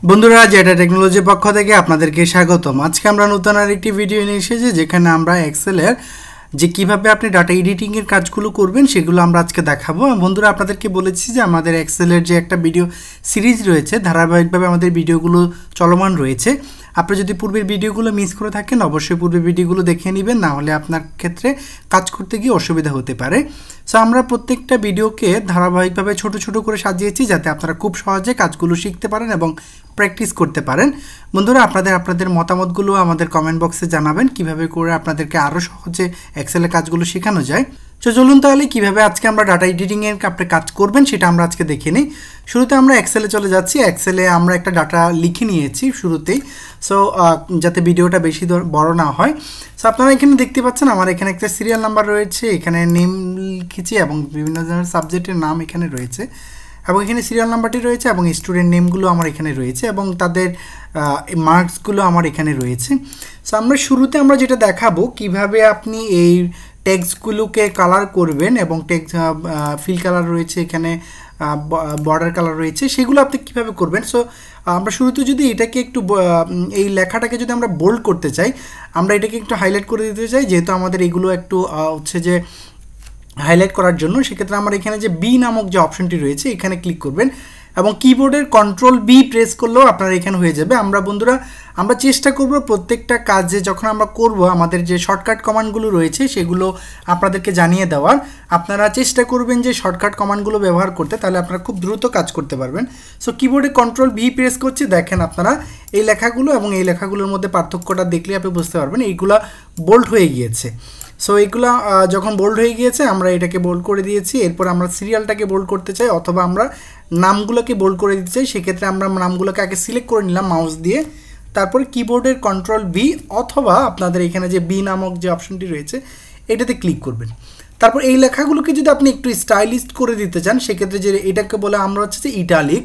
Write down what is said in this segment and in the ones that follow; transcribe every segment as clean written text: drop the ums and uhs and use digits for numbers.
বন্ধুরা যেটা টেকনোলজির পক্ষ থেকে আপনাদেরকে স্বাগতম। আজকে আমরা নতুন আরেকটি ভিডিও নিয়ে এসেছি যেখানে আমরা এক্সেলের যে কিভাবে আপনি ডাটা এডিটিং এর কাজগুলো করবেন সেগুলো আমরা আজকে দেখাবো। বন্ধুরা আপনাদেরকে বলেছি যে আমাদের এক্সেলের যে একটা ভিডিও সিরিজ রয়েছে, ধারাবাহিকভাবে আমাদের ভিডিওগুলো চলমান রয়েছে। আপনি যদি পূর্বের ভিডিওগুলো মিস করে থাকেন অবশ্যই পূর্বের ভিডিওগুলো দেখে নেবেন, না হলে আপনার ক্ষেত্রে কাজ করতে গিয়ে অসুবিধা হতে পারে। সো আমরা প্রত্যেকটা ভিডিওকে ধারাবাহিকভাবে ছোট ছোট করে সাজিয়েছি যাতে আপনারা খুব সহজে কাজগুলো শিখতে পারেন এবং প্র্যাকটিস করতে পারেন। বন্ধুরা আপনাদের মতামতগুলো আমাদের কমেন্ট বক্সে জানাবেন কিভাবে করে আপনাদেরকে আরও সহজে এক্সেলের কাজগুলো শেখানো যায়। তো চলুন তাহলে কিভাবে আজকে আমরা ডাটা এডিটিংয়ের আপনি কাজ করবেন সেটা আমরা আজকে দেখে নিই। শুরুতে আমরা এক্সেলে চলে যাচ্ছি। এক্সেলে আমরা একটা ডাটা লিখে নিয়েছি শুরুতেই, সো যাতে ভিডিওটা বেশি বড় না হয়। সো আপনারা এখানে দেখতে পাচ্ছেন আমার এখানে একটা সিরিয়াল নাম্বার রয়েছে, এখানে নেম লিখেছি এবং বিভিন্ন ধরনের সাবজেক্টের নাম এখানে রয়েছে এবং এখানে সিরিয়াল নাম্বারটি রয়েছে এবং স্টুডেন্ট নেমগুলো আমার এখানে রয়েছে এবং তাদের মার্কসগুলো আমার এখানে রয়েছে। সো আমরা শুরুতে আমরা যেটা দেখাবো কিভাবে আপনি এই টেক্সটগুলোকে কালার করবেন এবং টেক্সট ফিল কালার রয়েছে, এখানে বর্ডার কালার রয়েছে, সেগুলো আপনি কিভাবে করবেন। সো আমরা শুরুতে যদি এটাকে একটু এই লেখাটাকে যদি আমরা বোল্ড করতে চাই, আমরা এটাকে একটু হাইলাইট করে দিতে চাই, যেহেতু আমাদের এগুলো একটু হচ্ছে যে হাইলাইট করার জন্য, সেক্ষেত্রে আমার এখানে যে বি নামক যে অপশনটি রয়েছে এখানে ক্লিক করবেন এবং কিবোর্ডের কন্ট্রোল বি প্রেস করলেও আপনার এখানে হয়ে যাবে। আমরা চেষ্টা করব প্রত্যেকটা কাজে যখন আমরা করব আমাদের যে শর্টকাট কমান্ডগুলো রয়েছে সেগুলো আপনাদেরকে জানিয়ে দেওয়ার। আপনারা চেষ্টা করবেন যে শর্টকাট কমান্ডগুলো ব্যবহার করতে, তাহলে আপনারা খুব দ্রুত কাজ করতে পারবেন। সো কিবোর্ডে কন্ট্রোল ভি প্রেস করছি, দেখেন আপনারা এই লেখাগুলো এবং এই লেখাগুলোর মধ্যে পার্থক্যটা দেখলে আপনি বুঝতে পারবেন এইগুলা বোল্ড হয়ে গিয়েছে। সো এইগুলো যখন বোল্ড হয়ে গিয়েছে আমরা এটাকে বোল্ড করে দিয়েছি। এরপর আমরা সিরিয়ালটাকে বোল্ড করতে চাই অথবা আমরা নামগুলোকে বোল্ড করে দিতে চাই, সেক্ষেত্রে আমরা নামগুলোকে আগে সিলেক্ট করে নিলাম মাউস দিয়ে, তারপরে কিবোর্ডের কন্ট্রোল বি অথবা আপনাদের এখানে যে বি নামক যে অপশনটি রয়েছে এটাতে ক্লিক করবেন। তারপর এই লেখাগুলোকে যদি আপনি একটু স্টাইলিশ করে দিতে চান সেক্ষেত্রে যে এটাকে বলে আমরা হচ্ছে যে ইটালিক,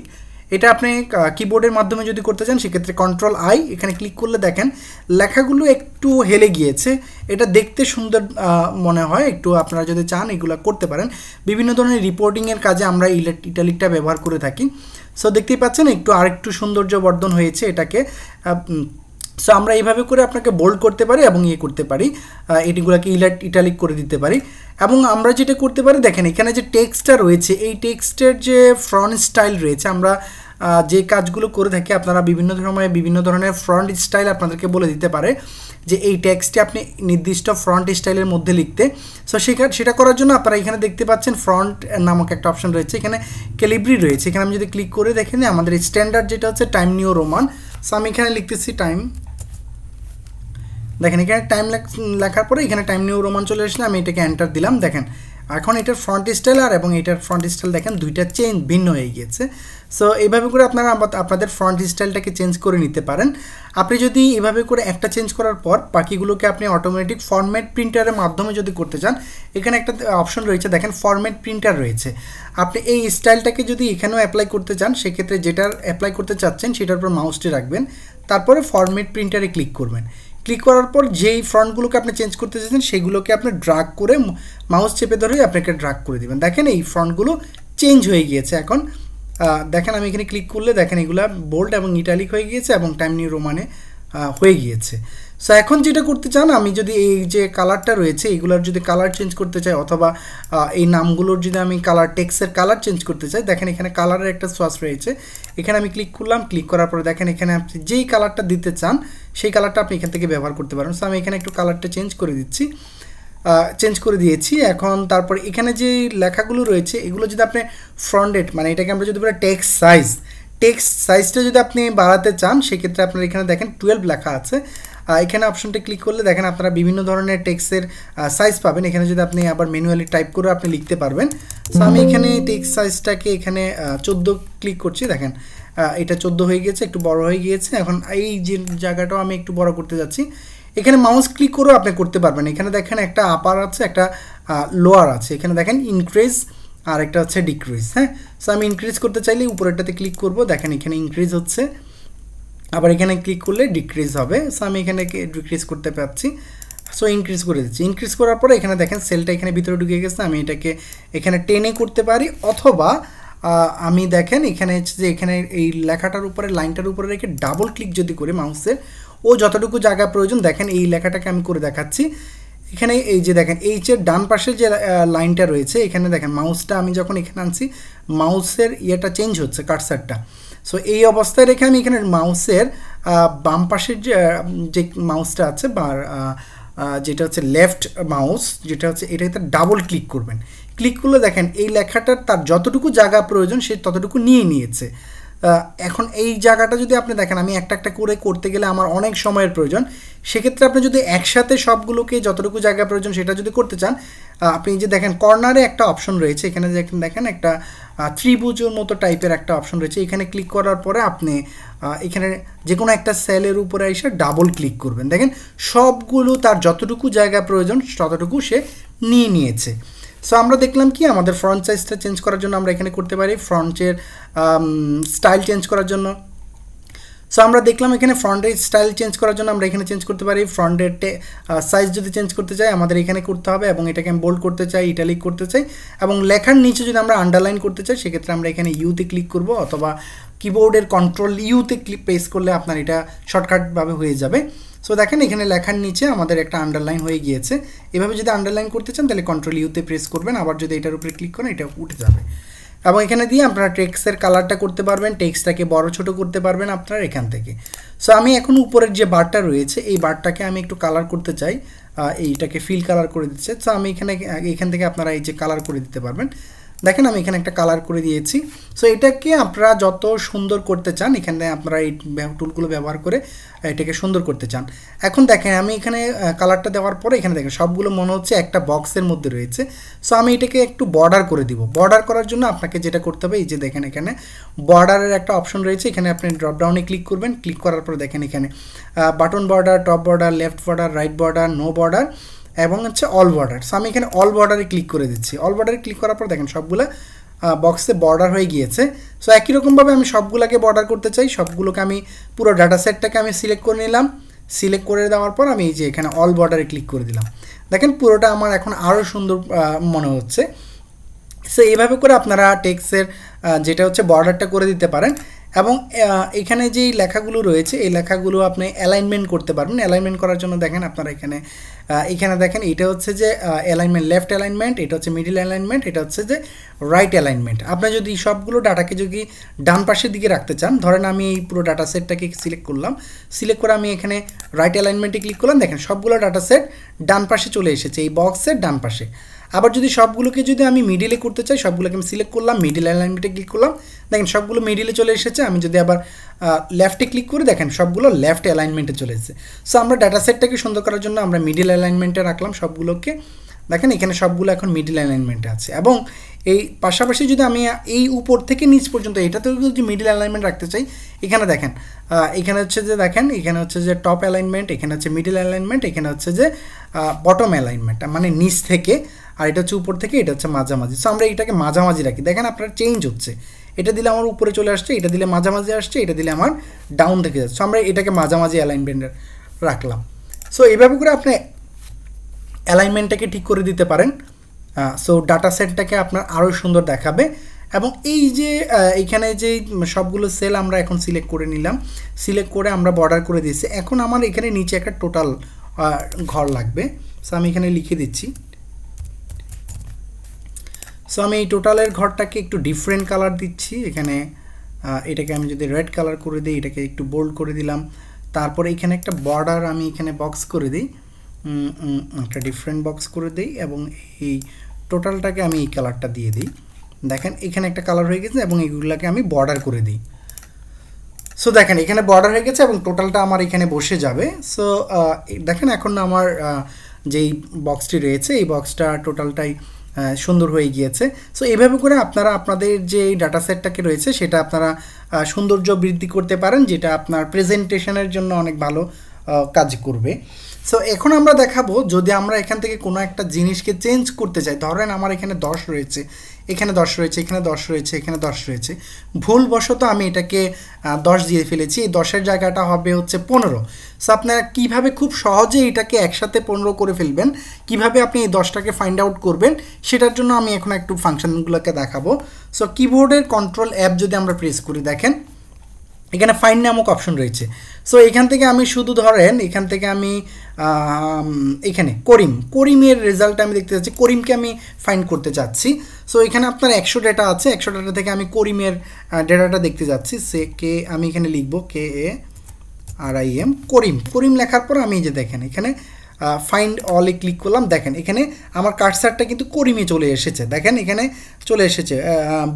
এটা আপনি কিবোর্ডের মাধ্যমে যদি করতে চান সেক্ষেত্রে কন্ট্রোল আই এখানে ক্লিক করলে দেখেন লেখাগুলো একটু হেলে গিয়েছে, এটা দেখতে সুন্দর মনে হয়। একটু আপনারা যদি চান এগুলো করতে পারেন। বিভিন্ন ধরনের রিপোর্টিংয়ের কাজে আমরা ইটালিকটা ব্যবহার করে থাকি। সো দেখতেই পাচ্ছেন আরেকটু সৌন্দর্য বর্ধন হয়েছে এটাকে। সো আমরা এইভাবে করে আপনাকে বোল্ড করতে পারি এবং করতে পারি, এটিগুলোকে ইটালিক করে দিতে পারি। এবং আমরা যেটা করতে পারি দেখেন এখানে যে টেক্সটটা রয়েছে এই টেক্সটের যে ফ্রন্ট স্টাইল রয়েছে, আমরা যে কাজগুলো করে থাকি আপনারা বিভিন্ন ধরনের ফ্রন্ট স্টাইল আপনাদেরকে বলে দিতে পারে যে এই টেক্সটটি আপনি নির্দিষ্ট ফ্রন্ট স্টাইলের মধ্যে লিখতে। সো সেটা করার জন্য আপনারা এখানে দেখতে পাচ্ছেন ফ্রন্ট নামক একটা অপশন রয়েছে, এখানে ক্যালিব্রি রয়েছে। এখানে আমি যদি ক্লিক করে দেখেন আমাদের স্ট্যান্ডার্ড যেটা হচ্ছে টাইম নিউ রোমান। সো আমি এখানে লিখতেছি টাইম, দেখেন এখানে টাইম লেখার পরে এখানে টাইম নিউ রোমান চলে আসলে আমি এটাকে এন্টার দিলাম। দেখেন এখন এটার ফ্রন্ট স্টাইল আর এবং এটার ফ্রন্ট স্টাইল দেখেন দুইটা ভিন্ন হয়ে গিয়েছে। সো এইভাবে করে আপনারা আপনাদের ফ্রন্ট স্টাইলটাকে চেঞ্জ করে নিতে পারেন। আপনি যদি এভাবে করে একটা চেঞ্জ করার পর বাকিগুলোকে আপনি অটোমেটিক ফরম্যাট প্রিন্টারের মাধ্যমে যদি করতে চান এখানে একটা অপশন রয়েছে দেখেন ফরম্যাট প্রিন্টার রয়েছে। আপনি এই স্টাইলটাকে যদি এখানেও অ্যাপ্লাই করতে চান সেক্ষেত্রে যেটার অ্যাপ্লাই করতে চাচ্ছেন সেটার উপর মাউসটি রাখবেন, তারপরে ফরম্যাট প্রিন্টারে ক্লিক করবেন। ক্লিক করার পর যেই ফ্রন্টগুলোকে আপনি চেঞ্জ করতে চাইছেন সেগুলোকে আপনি ড্রাগ করে মাউস চেপে ধরে আপনাকে ড্রাগ করে দেবেন। দেখেন এই ফ্রন্টগুলো চেঞ্জ হয়ে গিয়েছে। এখন দেখেন আমি এখানে ক্লিক করলে দেখেন এগুলো বোল্ড এবং ইটালিক হয়ে গিয়েছে এবং টাইম নিউ রোমানে হয়ে গিয়েছে। সো এখন যেটা করতে চান, আমি যদি এই যে কালারটা রয়েছে এগুলোর যদি কালার চেঞ্জ করতে চাই অথবা এই নামগুলোর যদি আমি টেক্সটের কালার চেঞ্জ করতে চাই, দেখেন এখানে কালারের একটা সোয়াস রয়েছে, এখানে আমি ক্লিক করলাম। ক্লিক করার পরে দেখেন এখানে আপনি যেই কালারটা দিতে চান সেই কালারটা আপনি এখান থেকে ব্যবহার করতে পারেন। সো আমি এখানে একটু কালারটা চেঞ্জ করে দিয়েছি। এখন তারপরে এখানে যে লেখাগুলো রয়েছে এগুলো যদি আপনি ফ্রন্টেড মানে এটাকে আমরা যদি বলি টেক্সট সাইজটা যদি আপনি বাড়াতে চান সেক্ষেত্রে আপনার এখানে দেখেন 12 লেখা আছে, এখানে অপশনটা ক্লিক করলে দেখেন আপনারা বিভিন্ন ধরনের টেক্সটের সাইজ পাবেন। এখানে যদি আপনি আবার ম্যানুয়ালি টাইপ করে আপনি লিখতে পারবেন। সো আমি এখানে টেক্সট সাইজটাকে এখানে 14 ক্লিক করছি, দেখেন এটা 14 হয়ে গিয়েছে, একটু বড় হয়ে গিয়েছে। এখন এই যে জায়গাটাও আমি একটু বড় করতে যাচ্ছি, এখানে মাউস ক্লিক করেও আপনি করতে পারবেন। এখানে দেখেন একটা আপার আছে একটা লোয়ার আছে, এখানে দেখেন ইনক্রিজ আর একটা হচ্ছে ডিক্রিজ। হ্যাঁ, সো আমি ইনক্রিজ করতে চাইলে উপরেরটাতে ক্লিক করব, দেখেন এখানে ইনক্রিজ হচ্ছে, আবার এখানে ক্লিক করলে ডিক্রিজ হবে। সো আমি এখানে ডিক্রিজ করতে পারছি। সো ইনক্রিজ করে দিচ্ছি। ইনক্রিজ করার পরে এখানে দেখেন সেলটা এখানে ভিতরে ঢুকে গেছে, আমি এটাকে এখানে টেনে করতে পারি অথবা আমি দেখেন এখানে হচ্ছে যে এখানে এই লেখাটার উপরে লাইনটার উপরে রেখে ডাবল ক্লিক যদি করে মাউসের ও যতটুকু জায়গা প্রয়োজন দেখেন এই লেখাটাকে আমি করে দেখাচ্ছি। এখানে এই যে দেখেন এইচের ডান পাশে যে লাইনটা রয়েছে এখানে দেখেন মাউসটা আমি যখন এখানে আনছি মাউসের ইয়েটা চেঞ্জ হচ্ছে কার্সারটা। সো এই অবস্থায় রেখে আমি এখানে মাউসের বাম পাশের যে মাউসটা আছে বা যেটা হচ্ছে লেফট মাউস যেটা হচ্ছে এটাতে ডাবল ক্লিক করবেন। ক্লিক করলে দেখেন এই লেখাটার তার যতটুকু জায়গা প্রয়োজন সে ততটুকু নিয়ে নিয়েছে। এখন এই জায়গাটা যদি আপনি দেখেন আমি একটা একটা করে করতে গেলে আমার অনেক সময়ের প্রয়োজন, সেক্ষেত্রে আপনি যদি একসাথে সবগুলোকে যতটুকু জায়গা প্রয়োজন সেটা যদি করতে চান আপনি যে দেখেন কর্নারে একটা অপশন রয়েছে এখানে দেখেন একটা ত্রিভুজের মতো টাইপের একটা অপশন রয়েছে, এখানে ক্লিক করার পরে আপনি এখানে যে কোনো একটা সেলের উপরে এসে ডাবল ক্লিক করবেন। দেখেন সবগুলো তার যতটুকু জায়গা প্রয়োজন ততটুকু সে নিয়ে নিয়েছে। সো আমরা দেখলাম কি আমাদের ফ্রন্ট সাইজটা চেঞ্জ করার জন্য আমরা এখানে করতে পারি ফ্রন্টের স্টাইল চেঞ্জ করার জন্য। সো আমরা দেখলাম এখানে ফ্রন্টের স্টাইল চেঞ্জ করার জন্য আমরা এখানে চেঞ্জ করতে পারি। ফ্রন্টের সাইজ যদি চেঞ্জ করতে চাই আমাদের এখানে করতে হবে এবং এটাকে আমি বোল্ড করতে চাই, ইটালিক করতে চাই এবং লেখার নিচে যদি আমরা আন্ডারলাইন করতে চাই সেক্ষেত্রে আমরা এখানে ইউতে ক্লিক করব অথবা কিবোর্ডের কন্ট্রোল ইউতে প্রেস করলে আপনার এটা শর্টকাটভাবে হয়ে যাবে। সো দেখেন এখানে লেখার নিচে আমাদের একটা আন্ডারলাইন হয়ে গিয়েছে। এভাবে যদি আন্ডারলাইন করতে চান তাহলে কন্ট্রোল ইউতে প্রেস করবেন, আবার যদি এটার উপরে ক্লিক করেন এটা উঠে যাবে এবং এখানে দিয়ে আপনারা টেক্সটের কালারটা করতে পারবেন, টেক্সটটাকে বড় ছোট করতে পারবেন আপনারা এখান থেকে। সো আমি এখন উপরের যে বারটা রয়েছে এই বারটাকে আমি একটু কালার করতে চাই, এইটাকে ফিল কালার করে দিচ্ছে। সো আমি এখান থেকে আপনারা এই যে কালার করে দিতে পারবেন। দেখেন আমি এখানে একটা কালার করে দিয়েছি। সো এটাকে আপনারা যত সুন্দর করতে চান এখানে আপনারা এই টুলগুলো ব্যবহার করে এটাকে সুন্দর করতে চান। এখন দেখেন আমি এখানে কালারটা দেওয়ার পরে এখানে দেখেন সবগুলো মনে হচ্ছে একটা বক্সের মধ্যে রয়েছে। সো আমি এটাকে একটু বর্ডার করে দিব। বর্ডার করার জন্য আপনাকে যেটা করতে হবে এই যে দেখেন এখানে বর্ডারের একটা অপশন রয়েছে, এখানে আপনি ড্রপডাউনে ক্লিক করবেন। ক্লিক করার পরে দেখেন এখানে button border, top border, left border, right border, no border এবং হচ্ছে অল বর্ডার। সো আমি এখানে অল বর্ডারে ক্লিক করে দিচ্ছি। অল বর্ডারে ক্লিক করার পর দেখেন সবগুলো বক্সে বর্ডার হয়ে গিয়েছে। সো একই রকমভাবে আমি সবগুলোকে বর্ডার করতে চাই, সবগুলোকে আমি পুরো ডাটা সেটটাকে আমি সিলেক্ট করে নিলাম। সিলেক্ট করে দেওয়ার পর আমি এই যে এখানে অল বর্ডারে ক্লিক করে দিলাম। দেখেন পুরোটা আমার এখন আরও সুন্দর মনে হচ্ছে। সো এইভাবে করে আপনারা টেক্সটের যেটা হচ্ছে বর্ডারটা করে দিতে পারেন এবং এখানে যেই লেখাগুলো রয়েছে এই লেখাগুলো আপনি অ্যালাইনমেন্ট করতে পারবেন। অ্যালাইনমেন্ট করার জন্য দেখেন আপনারা এখানে দেখেন এটা হচ্ছে যে অ্যালাইনমেন্ট, লেফট অ্যালাইনমেন্ট, এটা হচ্ছে মিডল অ্যালাইনমেন্ট, এটা হচ্ছে যে রাইট অ্যালাইনমেন্ট। আপনি যদি সবগুলো ডাটাকে যদি ডান পাশের দিকে রাখতে চান, ধরেন আমি এই পুরো ডাটা সেটটাকে সিলেক্ট করলাম, সিলেক্ট করে আমি এখানে রাইট অ্যালাইনমেন্টে ক্লিক করলাম। দেখেন সবগুলো ডাটা সেট ডান পাশে চলে এসেছে এই বক্সের ডান পাশে। আবার যদি সবগুলোকে যদি আমি মিডিলে করতে চাই সবগুলোকে আমি সিলেক্ট করলাম, মিডিল অ্যালাইনমেন্টে ক্লিক করলাম, দেখেন সবগুলো মিডিলে চলে এসেছে। আমি যদি আবার লেফটে ক্লিক করি দেখেন সবগুলো লেফট অ্যালাইনমেন্টে চলে এসেছে। সো আমরা ডাটা সেটটাকে সুন্দর করার জন্য আমরা মিডিল অ্যালাইনমেন্টে রাখলাম সবগুলোকে। দেখেন এখানে সবগুলো এখন মিডিল অ্যালাইনমেন্টে আছে এবং এই পাশাপাশি যদি আমি এই উপর থেকে নিচ পর্যন্ত এটাতেও যদি মিডিল অ্যালাইনমেন্ট রাখতে চাই এখানে দেখেন এখানে হচ্ছে যে দেখেন এখানে হচ্ছে যে টপ অ্যালাইনমেন্ট, এখানে হচ্ছে মিডিল অ্যালাইনমেন্ট, এখানে হচ্ছে যে বটম অ্যালাইনমেন্ট মানে নিচ থেকে, আর এটা হচ্ছে উপর থেকে, এটা হচ্ছে মাঝামাঝি। সো আমরা এটাকে মাঝামাঝি রাখি। দেখেন আপনার চেঞ্জ হচ্ছে, এটা দিলে আমার উপরে চলে আসছে, এটা দিলে মাঝামাঝি আসছে, এটা দিলে আমার ডাউন থেকে যাচ্ছে। সো আমরা এটাকে মাঝামাঝি অ্যালাইনমেন্ট রাখলাম। সো এইভাবে করে আপনি অ্যালাইনমেন্টটাকে ঠিক করে দিতে পারেন। সো ডাটা সেটটাকে আপনার আরও সুন্দর দেখাবে এবং এই যে এইখানে যে সবগুলো সেল আমরা এখন সিলেক্ট করে নিলাম, সিলেক্ট করে আমরা বর্ডার করে দিয়েছি। এখন আমার এখানে নিচে একটা টোটাল ঘর লাগবে। সো আমি এখানে লিখে দিচ্ছি। সো আমি এই টোটালের ঘরটাকে একটু ডিফারেন্ট কালার দিচ্ছি। এখানে এটাকে আমি যদি রেড কালার করে দিই, এটাকে একটু বোল্ড করে দিলাম, তারপরে এখানে একটা বর্ডার আমি এখানে বক্স করে দিই, একটা ডিফারেন্ট বক্স করে দিই এবং এই টোটালটাকে আমি এই কালারটা দিয়ে দিই। দেখেন এখানে একটা কালার হয়ে গেছে এবং এইগুলোকে আমি বর্ডার করে দিই। সো দেখেন এখানে বর্ডার হয়ে গেছে এবং টোটালটা আমার এখানে বসে যাবে। সো দেখেন এখন আমার যেই বক্সটি রয়েছে এই বক্সটা টোটালটাই সুন্দর হয়ে গিয়েছে। সো এইভাবে করে আপনারা আপনাদের যে ডাটা সেটটাকে রয়েছে সেটা আপনারা সৌন্দর্য বৃদ্ধি করতে পারেন, যেটা আপনার প্রেজেন্টেশনের জন্য অনেক ভালো কাজ করবে। সো এখন আমরা দেখাবো যদি আমরা এখান থেকে কোনো একটা জিনিসকে চেঞ্জ করতে চাই, ধরেন আমার এখানে 10 রয়েছে, এখানে 10 রয়েছে, এখানে 10 রয়েছে, এখানে 10 রয়েছে, ভুলবশত আমি এটাকে 10 দিয়ে ফেলেছি। এই 10-এর জায়গাটা হবে হচ্ছে 15। সো আপনারা কীভাবে খুব সহজে এটাকে একসাথে 15 করে ফেলবেন, কিভাবে আপনি এই 10টাকে ফাইন্ড আউট করবেন, সেটার জন্য আমি এখন একটু ফাংশনগুলোকে দেখাবো। সো কিবোর্ডের কন্ট্রোল অ্যাপ যদি আমরা প্রেস করি, দেখেন এখানে ফাইন্ড নামক অপশন রয়েছে। সো এখান থেকে আমি শুধু ধরেন এখান থেকে আমি এখানে করিমের রেজাল্ট আমি দেখতে চাচ্ছি, করিমকে আমি ফাইন্ড করতে চাচ্ছি। সো এখানে আপনার 100 ডেটা আছে, 100 ডেটা থেকে আমি করিমের ডেটাটা দেখতে যাচ্ছি। আমি এখানে লিখব KARIM, করিম লেখার পর আমি যে দেখেন এখানে ফাইন্ড অলে ক্লিক করলাম, দেখেন এখানে আমার কার্সারটা কিন্তু করিমে চলে এসেছে। দেখেন এখানে চলে এসেছে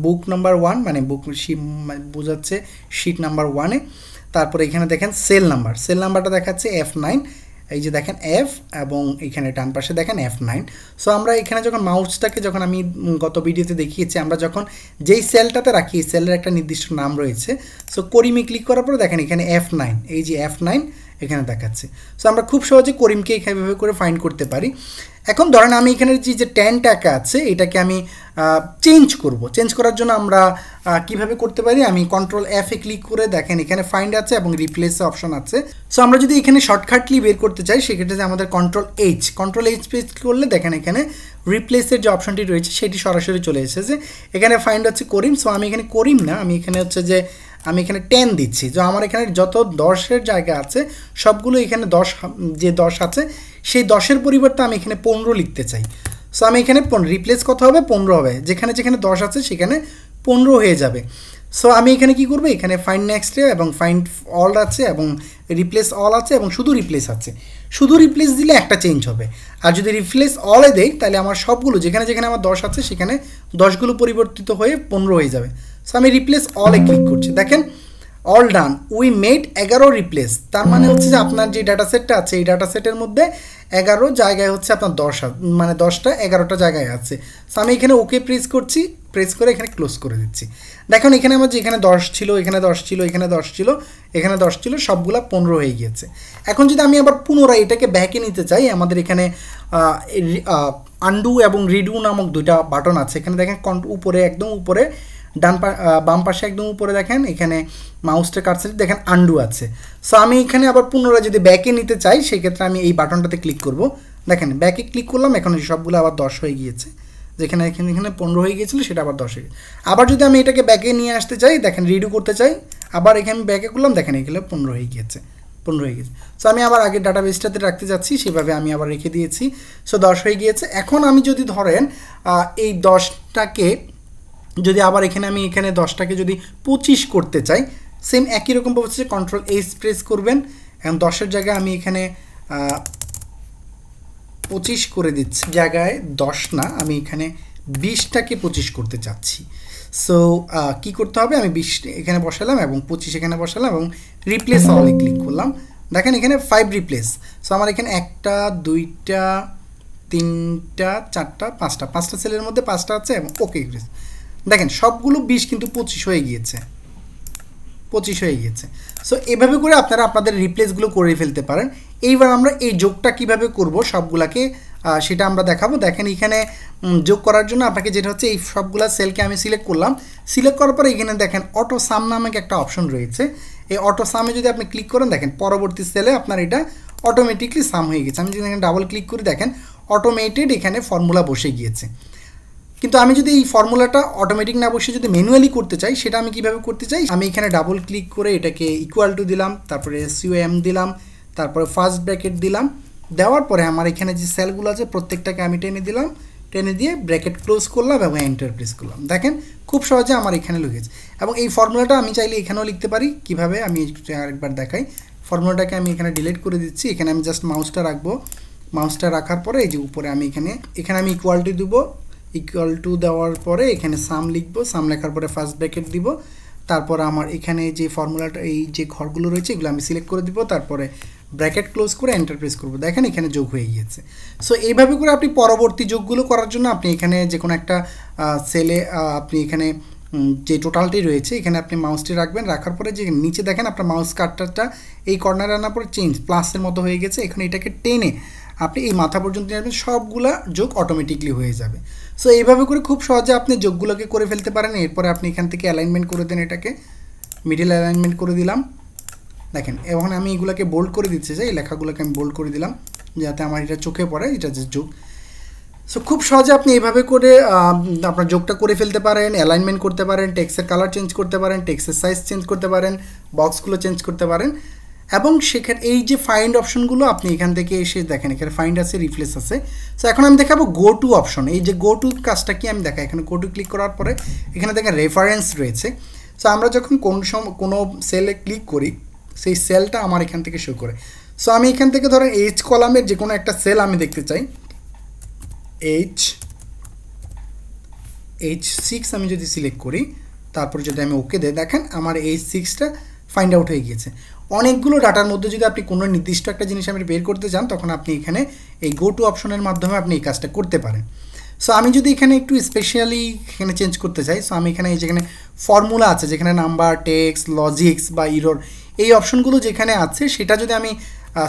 বুক নাম্বার 1, মানে বুক বোঝাচ্ছে শিট নাম্বার 1-এ। তারপরে এখানে দেখেন সেল নাম্বারটা দেখাচ্ছে F9, এই যে দেখেন F, এবং এখানে ডান পাশে দেখেন F9। সো আমরা এখানে যখন মাউসটাকে যখন আমি গত ভিডিওতে দেখিয়েছি, আমরা যখন যেই সেলটাতে রাখি এই সেলের একটা নির্দিষ্ট নাম রয়েছে। সো করিমে ক্লিক করার পরে দেখেন এখানে F9, এই যে F9 এখানে দেখাচ্ছে। সো আমরা খুব সহজে করিমকে এইভাবে করে ফাইন্ড করতে পারি। এখন ধরেন আমি এখানে যে 10 টাকা আছে এটাকে আমি চেঞ্জ করার জন্য আমরা কিভাবে করতে পারি, আমি কন্ট্রোল F এ ক্লিক করে দেখেন এখানে ফাইন্ড আছে এবং রিপ্লেস অপশন আছে। সো আমরা যদি এখানে শর্টকাটলি বের করতে চাই, সেক্ষেত্রে আমাদের কন্ট্রোল H প্রেস করলে দেখেন এখানে রিপ্লেসের যে অপশনটি রয়েছে সেটি সরাসরি চলে এসেছে। এখানে ফাইন্ড হচ্ছে করিম। সো আমি এখানে করিম না, আমি এখানে হচ্ছে যে আমি এখানে 10 দিচ্ছি। যে আমার এখানে যত 10-এর জায়গা আছে সবগুলো এখানে 10 আছে, সেই 10-এর পরিবর্তে আমি এখানে 15 লিখতে চাই। সো আমি এখানে রিপ্লেস কত হবে, 15 হবে। যেখানে 10 আছে সেখানে 15 হয়ে যাবে। সো আমি এখানে কি করব, এখানে ফাইন্ড নেক্সটে এবং ফাইন্ড অল আছে এবং রিপ্লেস অল আছে এবং শুধু রিপ্লেস আছে। শুধু রিপ্লেস দিলে একটা চেঞ্জ হবে, আর যদি রিপ্লেস অলে দেই তাহলে আমার সবগুলো যেখানে আমার 10 আছে সেখানে 10গুলো পরিবর্তিত হয়ে 15 হয়ে যাবে। সো আমি রিপ্লেস অলে ক্লিক করছি, দেখেন all done, we made 11 replace. তার মানে হচ্ছে যে আপনার যে ডাটা সেটটা আছে এই ডাটা সেটের মধ্যে 11 জায়গায় হচ্ছে আপনার 10, মানে 10টা 11টা জায়গায় আছে। সো আমি এখানে ওকে প্রেস করছি, প্রেস করে এখানে ক্লোজ করে দিচ্ছি। দেখুন এখানে আমার যে এখানে 10 ছিল, এখানে 10 ছিল, এখানে 10 ছিল, এখানে 10 ছিল, সবগুলা 15 হয়ে গিয়েছে। এখন যদি আমি আবার পুনরায় এটাকে ব্যাকে নিতে চাই, আমাদের এখানে আনডু এবং রিডু নামক দুইটা বাটন আছে। এখানে দেখেন উপরে একদম উপরে বাম পাশে একদম উপরে দেখেন এখানে মাউসটা কাটছে, দেখেন আনডু আছে। সো আমি এখানে আবার পুনরায় যদি ব্যাকে নিতে চাই সেক্ষেত্রে আমি এই বাটনটাতে ক্লিক করব। দেখেন ব্যাকে ক্লিক করলাম, এখন সবগুলো আবার 10 হয়ে গিয়েছে। যেখানে এখানে 15 হয়ে গিয়েছিল সেটা আবার 10 হয়ে গেছে। আবার যদি আমি এটাকে ব্যাকে নিয়ে আসতে চাই, দেখেন রিডু করতে চাই, আবার এখানে আমি ব্যাকে করলাম, দেখেন এগুলো 15 হয়ে গিয়েছে। সো আমি আবার আগে ডাটাবেসটাতে রাখতে যাচ্ছি, সেভাবে আমি আবার রেখে দিয়েছি। সো 10 হয়ে গিয়েছে। এখন আমি যদি ধরেন এই 10টাকে যদি আবার এখানে আমি এখানে 10টাকে যদি 25 করতে চাই, সেম একই রকম প্রসেসে কন্ট্রোল H প্রেস করবেন। এখন 10-এর জায়গায় আমি এখানে 25 করে দিচ্ছি, জায়গায় 10 না, আমি এখানে 20টাকে 25 করতে চাচ্ছি। সো কি করতে হবে, আমি 20 এখানে বসালাম এবং 25 এখানে বসালাম এবং রিপ্লেস অলে ক্লিক করলাম। দেখেন এখানে 5 রিপ্লেস। সো আমার এখানে 1টা 2টা 3টা 4টা 5টা সেলের মধ্যে 5টা আছে এবং ওকে দেখেন সবগুলো 20 কিন্তু 25 হয়ে গিয়েছে। সো এভাবে করে আপনারা আপনাদের রিপ্লেসগুলো করে ফেলতে পারেন। এইবার আমরা এই যোগটা কিভাবে করব সবগুলাকে সেটা আমরা দেখাবো। দেখেন এখানে যোগ করার জন্য আপনাকে যেটা হচ্ছে এই সবগুলা সেলকে আমি সিলেক্ট করলাম। সিলেক্ট করার পরে এখানে দেখেন অটো সাম নামক একটা অপশন রয়েছে। এই অটো সামে যদি আপনি ক্লিক করেন, দেখেন পরবর্তী সেলে আপনার এটা অটোমেটিকলি সাম হয়ে গেছে। আমি যদি এখানে ডাবল ক্লিক করি, দেখেন অটোমেটেড এখানে ফর্মুলা বসে গিয়েছে। কিন্তু আমি যদি এই ফর্মুলাটা অটোমেটিক না বসে যদি ম্যানুয়ালি করতে চাই, সেটা আমি কিভাবে করতে চাই, আমি এখানে ডাবল ক্লিক করে এটাকে ইকুয়াল টু দিলাম, তারপরে SUM দিলাম, তারপরে ফার্স্ট ব্র্যাকেট দিলাম। দেওয়ার পরে আমার এখানে যে সেলগুলো আছে প্রত্যেকটাকে আমি টেনে দিলাম, টেনে দিয়ে ব্র্যাকেট ক্লোজ করলাম এবং এন্টার প্রেস করলাম। দেখেন খুব সহজে আমার এখানে লিখেছে। এবং এই ফর্মুলাটা আমি চাইলে এখানেও লিখতে পারি। কিভাবে আমি আরেকবার দেখাই। ফর্মুলাটাকে আমি এখানে ডিলিট করে দিচ্ছি। এখানে আমি জাস্ট মাউসটা রাখবো। মাউসটা রাখার পরে এই যে উপরে আমি এখানে আমি ইকুয়াল টু দেবো। ইকুয়াল টু দেওয়ার পরে এখানে সাম লিখবো। সাম লেখার পরে ফার্স্ট ব্র্যাকেট দিব। তারপর আমার এখানে যে ফর্মুলাটা এই যে ঘরগুলো রয়েছে এগুলো আমি সিলেক্ট করে দিব। তারপরে ব্র্যাকেট ক্লোজ করে এন্টার প্রেস করবো। দেখেন এখানে যোগ হয়ে গিয়েছে। সো এইভাবে করে আপনি পরবর্তী যোগগুলো করার জন্য আপনি এখানে যে কোনো একটা সেলে আপনি এখানে যে টোটালটি রয়েছে এখানে আপনি মাউসটি রাখবেন। রাখার পরে যে নিচে দেখেন আপনার মাউস কার্টারটা এই কর্নারে আনার পরে চেঞ্জ প্লাসের মতো হয়ে গেছে। এখন এটাকে টেনে আপনি এই মাথা পর্যন্ত নিয়ে আসবেন, সবগুলা যোগ অটোমেটিকলি হয়ে যাবে। সো এইভাবে করে খুব সহজে আপনি যোগগুলোকে করে ফেলতে পারেন। এরপরে আপনি এখান থেকে অ্যালাইনমেন্ট করে দেন, এটাকে মিডিল অ্যালাইনমেন্ট করে দিলাম। দেখেন এখন আমি এগুলোকে বোল্ড করে দিচ্ছি, যে এই লেখাগুলোকে আমি বোল্ড করে দিলাম যাতে আমার এটা চোখে পড়ে, এটা যে যোগ। সো খুব সহজে আপনি এইভাবে করে আপনার যোগটা করে ফেলতে পারেন, অ্যালাইনমেন্ট করতে পারেন, টেক্সটের কালার চেঞ্জ করতে পারেন, টেক্সটের সাইজ চেঞ্জ করতে পারেন, বক্সগুলো চেঞ্জ করতে পারেন। এবং সেখানে এই যে ফাইন্ড অপশনগুলো আপনি এখান থেকে এসে দেখেন, এখানে ফাইন্ড আছে, রিপ্লেস আছে। সো এখন আমি দেখাবো গো টু অপশন। এই যে গো টু কাজটা কি আমি দেখাই, এখানে গো টু ক্লিক করার পরে এখানে দেখেন রেফারেন্স রয়েছে। সো আমরা যখন কোনো সেলে ক্লিক করি সেই সেলটা আমার এখান থেকে শো করে। সো আমি এখান থেকে ধরেন এইচ কলামের যে কোনো একটা সেল আমি দেখতে চাই, H6 আমি যদি সিলেক্ট করি, তারপর যদি আমি ওকে দিই, দেখেন আমার H6টা ফাইন্ড আউট হয়ে গিয়েছে। অনেকগুলো ডাটার মধ্যে যদি আপনি কোনো নির্দিষ্ট একটা জিনিস আপনি বের করতে চান, তখন আপনি এখানে এই গো টু অপশনের মাধ্যমে আপনি এই কাজটা করতে পারেন। সো আমি যদি এখানে একটু স্পেশালি এখানে চেঞ্জ করতে চাই, সো আমি এখানে এই যেখানে ফর্মুলা আছে, যেখানে নাম্বার, টেক্সট, লজিক্স বা ইরর, এই অপশনগুলো যেখানে আছে সেটা যদি আমি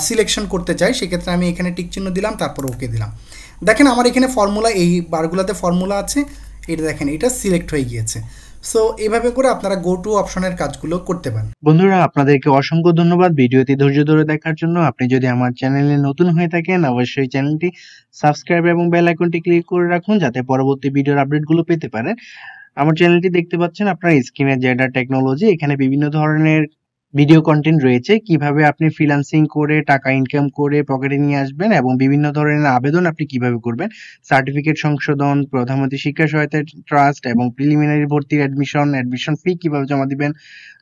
সিলেকশন করতে চাই, সেক্ষেত্রে আমি এখানে টিক চিহ্ন দিলাম, তারপর ওকে দিলাম। দেখেন আমার এখানে ফর্মুলা, এই বারগুলোতে ফর্মুলা আছে, এটা দেখেন এটা সিলেক্ট হয়ে গিয়েছে। সো এইভাবে করে আপনারা গো টু অপশনের কাজগুলো করতে পারেন। বন্ধুরা, আপনাদেরকে অসংখ্য ধন্যবাদ ভিডিওটি ধৈর্য ধরে দেখার জন্য। আপনি যদি আমার চ্যানেলে নতুন হয়ে থাকেন, অবশ্যই চ্যানেলটি সাবস্ক্রাইব এবং বেল আইকনটি ক্লিক করে রাখুন, যাতে পরবর্তী ভিডিওর আপডেটগুলো পেতে পারেন। আমার চ্যানেলটি দেখতে পাচ্ছেন আপনার স্ক্রিনে, জেডার টেকনোলজি। এখানে বিভিন্ন ধরনের ভিডিও কন্টেন্ট রয়েছে, কিভাবে আপনি ফ্রিল্যান্সিং করে টাকা ইনকাম করে পকেটে নিয়ে আসবেন এবং বিভিন্ন ধরনের আবেদন আপনি কিভাবে করবেন, সার্টিফিকেট সংশোধন, প্রধানমন্ত্রী শিক্ষা সহায়তা ট্রাস্ট এবং প্রিলিমিনারি ভর্তির অ্যাডমিশন ফি কিভাবে জমা দিবেন,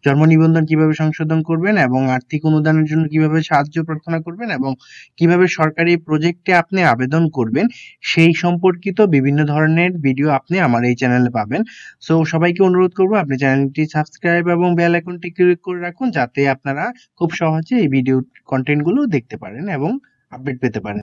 জন্ম নিবন্ধন কিভাবে সংশোধন করবেন এবং আর্থিক অনুদানের জন্য কিভাবে সাহায্য প্রার্থনা করবেন এবং কিভাবে সরকারি প্রজেক্টে আপনি আবেদন করবেন, সেই সম্পর্কিত বিভিন্ন ধরনের ভিডিও আপনি আমার এই চ্যানেলে পাবেন। সো সবাইকে অনুরোধ করবো আপনি চ্যানেলটি সাবস্ক্রাইব এবং বেল আইকনটি ক্লিক করে রাখুন, যাতে আপনারা খুব সহজে এই ভিডিও কন্টেন্টগুলো দেখতে পারেন এবং আপডেট পেতে পারেন।